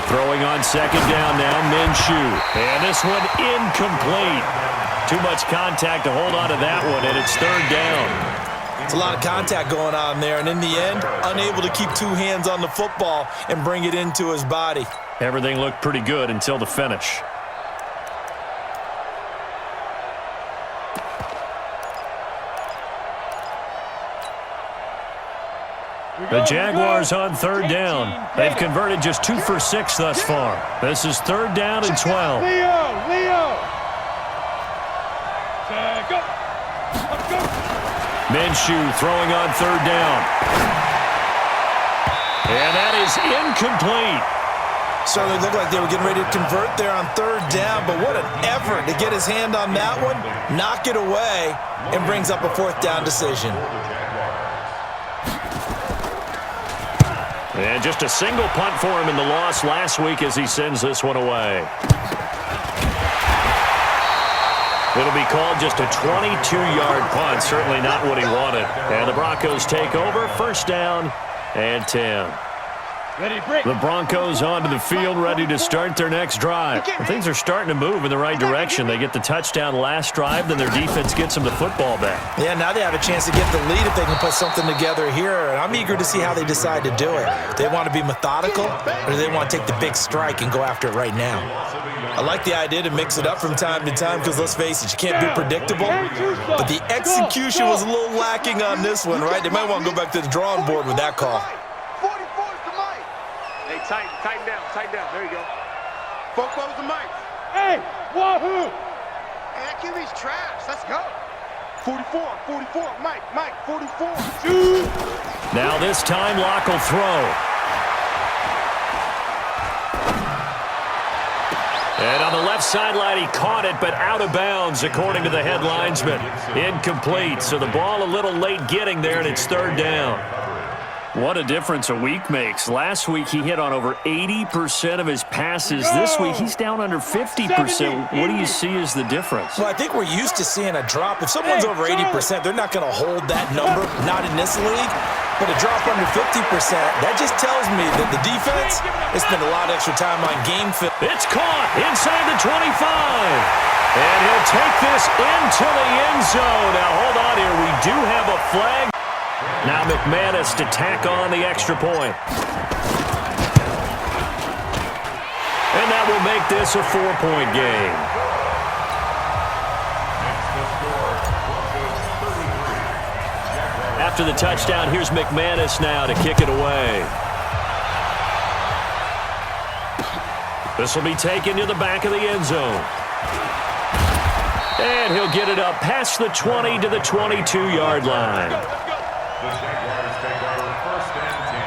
[SPEAKER 1] Throwing on 2nd down now, Minshew. And this one incomplete. Too much contact to hold on to that one, and it's 3rd down.
[SPEAKER 3] It's a lot of contact going on there, and in the end, unable to keep 2 hands on the football and bring it into his body.
[SPEAKER 1] Everything looked pretty good until the finish. The Jaguars on 3rd down. They've converted just 2 for 6 thus far. This is 3rd down and 12.
[SPEAKER 4] Leo. Go. Let's go.
[SPEAKER 1] Minshew throwing on 3rd down. And that is incomplete.
[SPEAKER 3] Certainly looked like they were getting ready to convert there on 3rd down, but what an effort to get his hand on that one, knock it away, and brings up a 4th down decision.
[SPEAKER 1] And just a single punt for him in the loss last week as he sends this one away. It'll be called just a 22-yard punt. Certainly not what he wanted. And the Broncos take over. 1st down and 10. The Broncos onto the field, ready to start their next drive. Things are starting to move in the right direction. They get the touchdown last drive, then their defense gets them the football back.
[SPEAKER 3] Yeah, now they have a chance to get the lead if they can put something together here. And I'm eager to see how they decide to do it. Do they want to be methodical, or do they want to take the big strike and go after it right now? I like the idea to mix it up from time to time because, let's face it, you can't be predictable. But the execution was a little lacking on this one, right? They might want to go back to the drawing board with that call.
[SPEAKER 2] Tighten down. There you go. Football's the mic.
[SPEAKER 4] Hey, wahoo!
[SPEAKER 2] Hey, that QB's trash. Let's go. 44, Mike, 44.
[SPEAKER 4] Shoot!
[SPEAKER 1] Now this time, Locke will throw. And on the left sideline, he caught it, but out of bounds, according to the head linesman. Incomplete, so the ball a little late getting there, and it's 3rd down. What a difference a week makes. Last week, he hit on over 80% of his passes. This week, he's down under 50%. What do you see as the difference?
[SPEAKER 3] Well, I think we're used to seeing a drop. If someone's over 80%, they're not going to hold that number, not in this league. But a drop under 50%, that just tells me that the defense has spent a lot of extra time on game film.
[SPEAKER 1] It's caught inside the 25. And he'll take this into the end zone. Now, hold on here. We do have a flag. Now McManus to tack on the extra point. And that will make this a 4-point game. After the touchdown, here's McManus now to kick it away. This will be taken to the back of the end zone. And he'll get it up past the 20 to the 22-yard line.
[SPEAKER 5] The Jaguars take over 1st and 10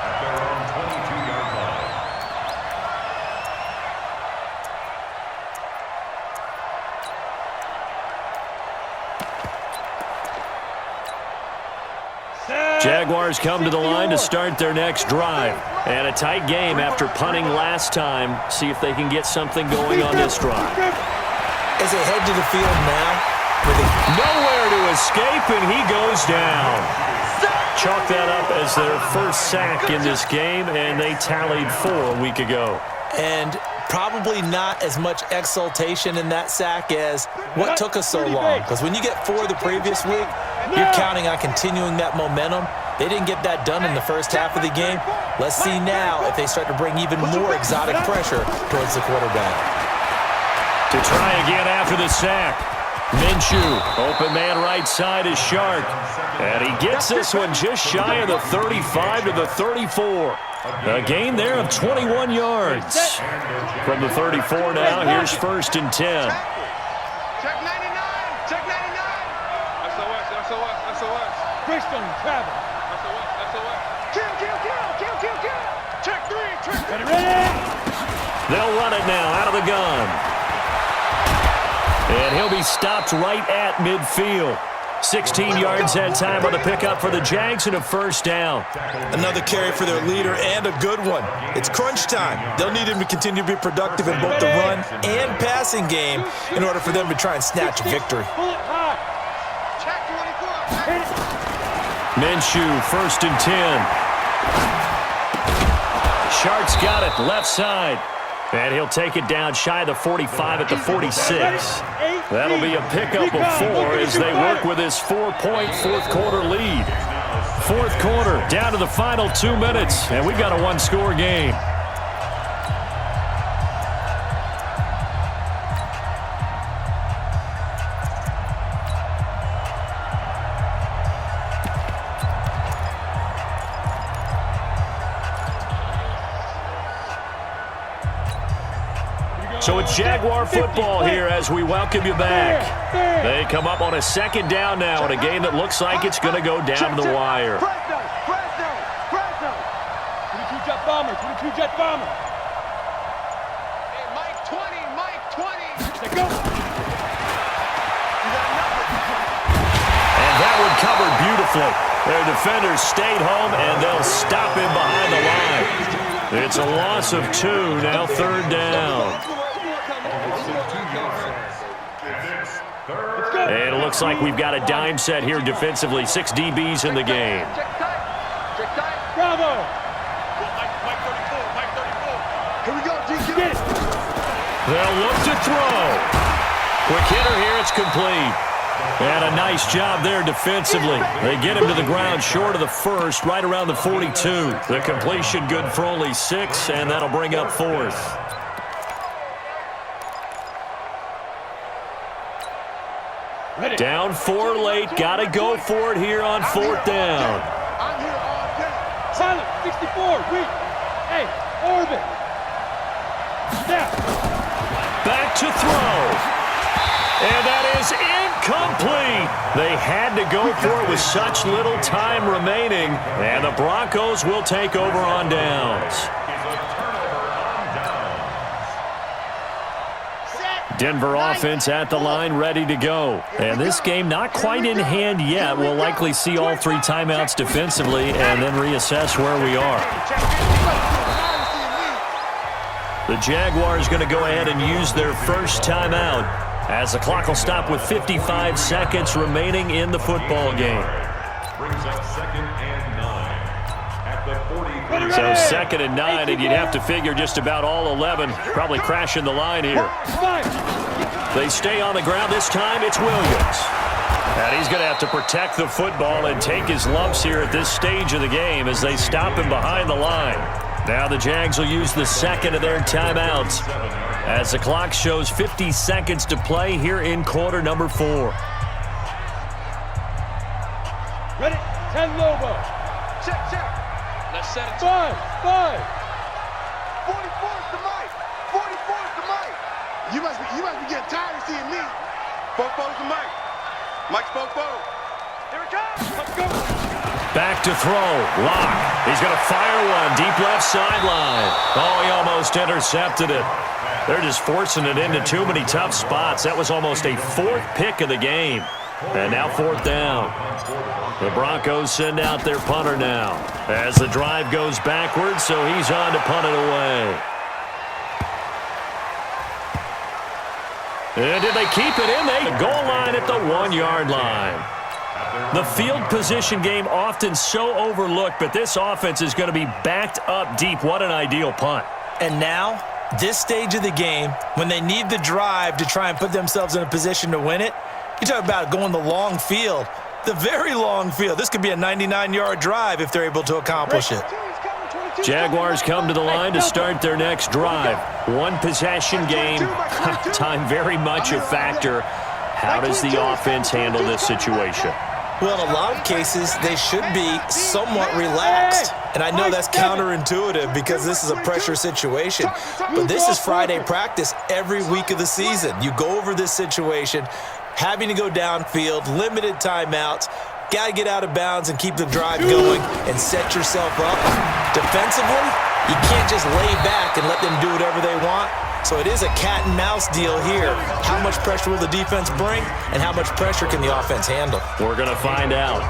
[SPEAKER 5] at their own 22-yard line.
[SPEAKER 1] Jaguars come to the line to start their next drive. And a tight game after punting last time. See if they can get something going on this drive.
[SPEAKER 3] As they head to the field now,
[SPEAKER 1] nowhere to escape, and he goes down. Chalk that up as their first sack in this game, and they tallied 4 a week ago.
[SPEAKER 3] And probably not as much exultation in that sack as what took us so long. Because when you get 4 the previous week, you're counting on continuing that momentum. They didn't get that done in the first half of the game. Let's see now if they start to bring even more exotic pressure towards the quarterback.
[SPEAKER 1] To try again after the sack. Minshew, open man right side is Shark. And he gets this one just shy of the 35 to the 34. A gain there of 21 yards. From the 34 now, here's 1st and 10.
[SPEAKER 2] Check 99. Check 99. SOS.
[SPEAKER 4] Christian, travel.
[SPEAKER 2] SOS. Kill. Check 3.
[SPEAKER 4] Ready?
[SPEAKER 1] They'll run it now out of the gun. And he'll be stopped right at midfield. 16 yards that time on the pickup for the Jags and a 1st down.
[SPEAKER 3] Another carry for their leader and a good one. It's crunch time. They'll need him to continue to be productive in both the run and passing game in order for them to try and snatch a victory.
[SPEAKER 2] Check 24.
[SPEAKER 1] Minshew, 1st and 10. Shark's got it, left side. And he'll take it down shy of the 45 at the 46. That'll be a pickup of 4 as they work with this 4-point 4th quarter lead. 4th quarter, down to the final 2 minutes, and we've got a 1-score game. So it's Jaguar football here as we welcome you back. They come up on a 2nd down now in a game that looks like it's going to go down to the wire.
[SPEAKER 4] 22-jet bomber.
[SPEAKER 2] Hey, Mike 20.
[SPEAKER 4] Let's go.
[SPEAKER 1] And that one covered beautifully. Their defenders stayed home, and they'll stop him behind the line. It's a loss of 2, now 3rd down. And it looks like we've got a dime set here defensively. 6 DBs in the game.
[SPEAKER 2] Check tight.
[SPEAKER 4] Bravo.
[SPEAKER 2] Mike 34. Here we go, GQ.
[SPEAKER 4] Get it.
[SPEAKER 1] They'll look to throw. Quick hitter here, it's complete. And a nice job there defensively. They get him to the ground short of the 1st, right around the 42. The completion good for only 6, and that'll bring up 4th. Down 4 late, gotta go for it here on 4th down.
[SPEAKER 2] I'm here all day.
[SPEAKER 4] Silent, 64, weak. Hey, orbit. Snap.
[SPEAKER 1] Back to throw. And that is incomplete. They had to go for it with such little time remaining. And the Broncos will take over on downs. Denver offense at the line, ready to go. And this game not quite in hand yet. We'll likely see all 3 timeouts defensively and then reassess where we are. The Jaguars going to go ahead and use their 1st timeout as the clock will stop with 55 seconds remaining in the football game.
[SPEAKER 5] Brings up 2nd and 9 at the 43.
[SPEAKER 1] So 2nd and 9, and you'd have to figure just about all 11 probably crashing the line here. They stay on the ground. This time it's Williams. And he's going to have to protect the football and take his lumps here at this stage of the game as they stop him behind the line. Now the Jags will use the 2nd of their timeouts as the clock shows 50 seconds to play here in quarter number 4.
[SPEAKER 4] Ready? 10 Lobo.
[SPEAKER 2] Check. Let's set it.
[SPEAKER 4] 5.
[SPEAKER 2] 44's the Mike. 44's the Mike. You must be getting tired of seeing me. 44's the Mike. Mike's 44. Here it comes. Let's go.
[SPEAKER 1] Back to throw. Lock. He's going to fire one. Deep left sideline. Oh, he almost intercepted it. They're just forcing it into too many tough spots. That was almost a 4th pick of the game. And now 4th down. The Broncos send out their punter now as the drive goes backwards, so he's on to punt it away. And did they keep it in? The goal line at the 1-yard line. The field position game often so overlooked, but this offense is going to be backed up deep. What an ideal punt.
[SPEAKER 3] And now This stage of the game, when they need the drive to try and put themselves in a position to win it, you talk about going the long field, the very long field. This could be a 99-yard drive if they're able to accomplish it.
[SPEAKER 1] Jaguars come to the line to start their next drive. One possession game, time very much a factor. How does the offense handle this situation?
[SPEAKER 3] Well, in a lot of cases, they should be somewhat relaxed. And I know that's counterintuitive because this is a pressure situation. But this is Friday practice every week of the season. You go over this situation, having to go downfield, limited timeouts, got to get out of bounds and keep the drive going and set yourself up. Defensively, you can't just lay back and let them do whatever they want. So it is a cat and mouse deal here. How much pressure will the defense bring and how much pressure can the offense handle?
[SPEAKER 1] We're going to find out.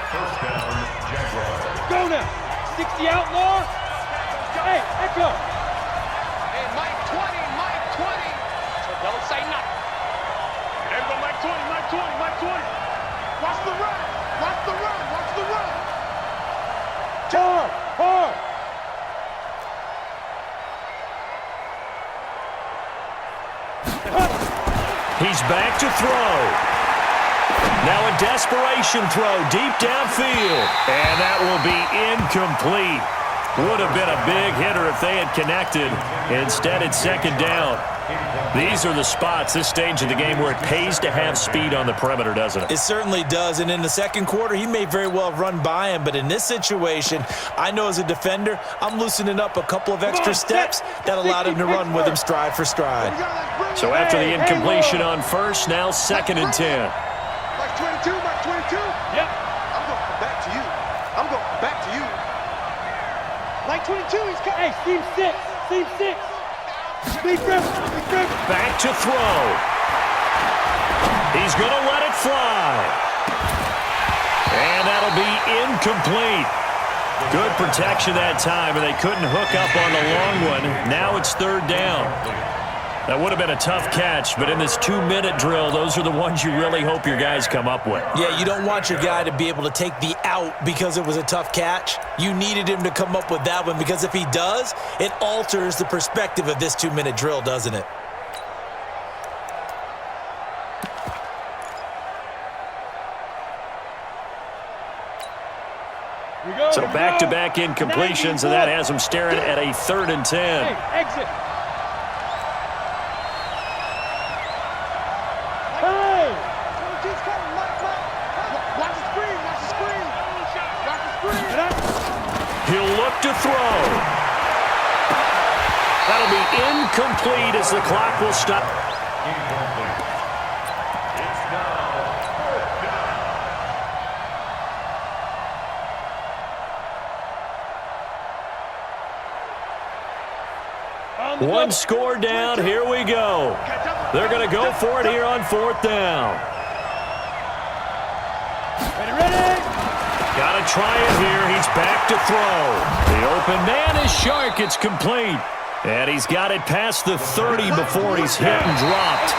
[SPEAKER 5] First down, Jaguars.
[SPEAKER 4] Go now. 60 outlaw. Hey, Echo.
[SPEAKER 2] Hey, Mike 20, Mike 20. So don't say nothing. There we go, Mike 20, Mike 20, Mike 20. Watch the run. Watch the run. Watch the run.
[SPEAKER 4] Hard, hard.
[SPEAKER 1] He's back to throw. Now a desperation throw deep downfield. And that will be incomplete. Would have been a big hitter if they had connected. Instead, it's second down. These are the spots, this stage of the game, where it pays to have speed on the perimeter, doesn't it?
[SPEAKER 3] It certainly does. And in the second quarter, he may very well run by him. But in this situation, I know as a defender, I'm loosening up a couple of extra steps that allowed him to run with him stride for stride.
[SPEAKER 1] So after the incompletion on first, now second and 10.
[SPEAKER 2] Mike 22, Mike 22.
[SPEAKER 4] Yep.
[SPEAKER 2] I'm going to come back to you. I'm going to come back to you.
[SPEAKER 4] Like 22, he's cut. Hey, seam 6. Seam 6. Big rip. Big rip.
[SPEAKER 1] Back to throw. He's going to let it fly. And that'll be incomplete. Good protection that time, and they couldn't hook up on the long one. Now it's third down. That would have been a tough catch, but in this 2-minute drill, those are the ones you really hope your guys come up with.
[SPEAKER 3] Yeah, you don't want your guy to be able to take the out because it was a tough catch. You needed him to come up with that one because if he does, it alters the perspective of this 2-minute drill, doesn't it?
[SPEAKER 1] So back-to-back incompletions, and that has them staring at a 3rd and 10.
[SPEAKER 4] Hey, exit.
[SPEAKER 1] He'll look to throw. That'll be incomplete as the clock will stop.
[SPEAKER 5] Incomplete. It's now 4th down.
[SPEAKER 1] One score down. Here we go. They're going to go for it here on 4th down.
[SPEAKER 4] Ready.
[SPEAKER 1] Got to try it here. He's back to throw. The open man is Shark. It's complete. And he's got it past the 30 before he's hit and dropped.